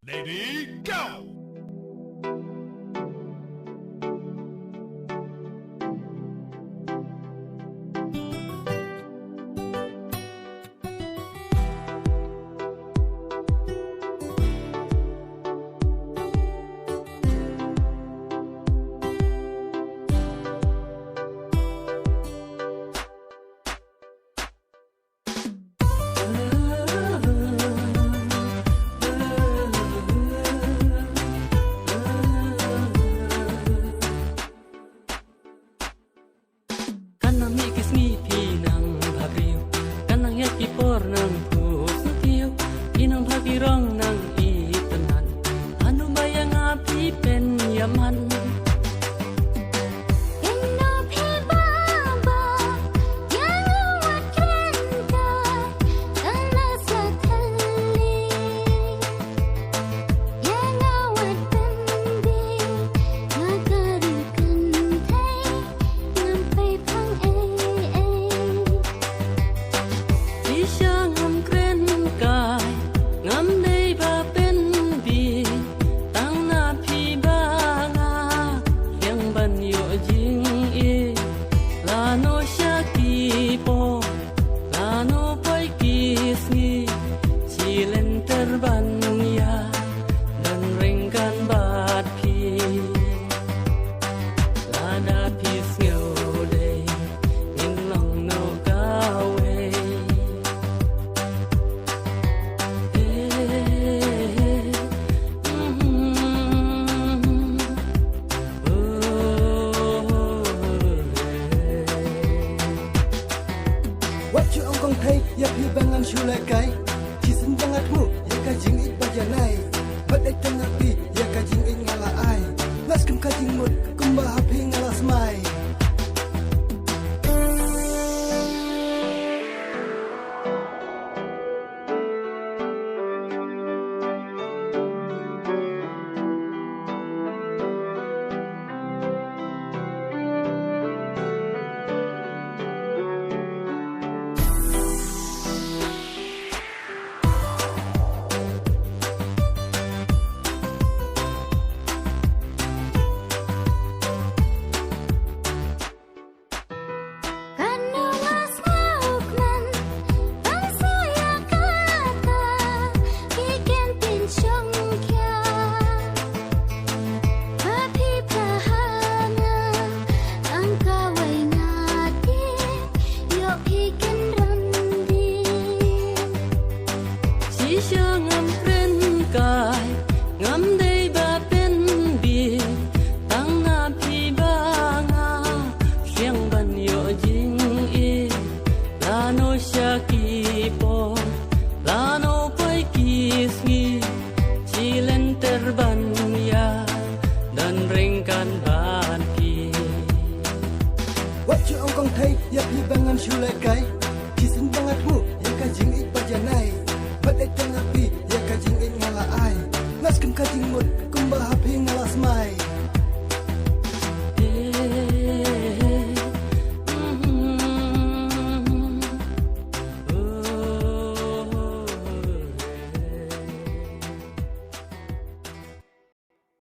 Ready, go! Rong nang itenan anu bayang api pen yaman Wacu ongkong thai ya pi bangan shulai kai chi sin jangatmu ya ka jing it bajanai badai tengah pi ya ka jing it ngala ai nas kum ka jing mut kum ba hapi ngala smai Wacu ongkong thai ya pi bangan shulai kai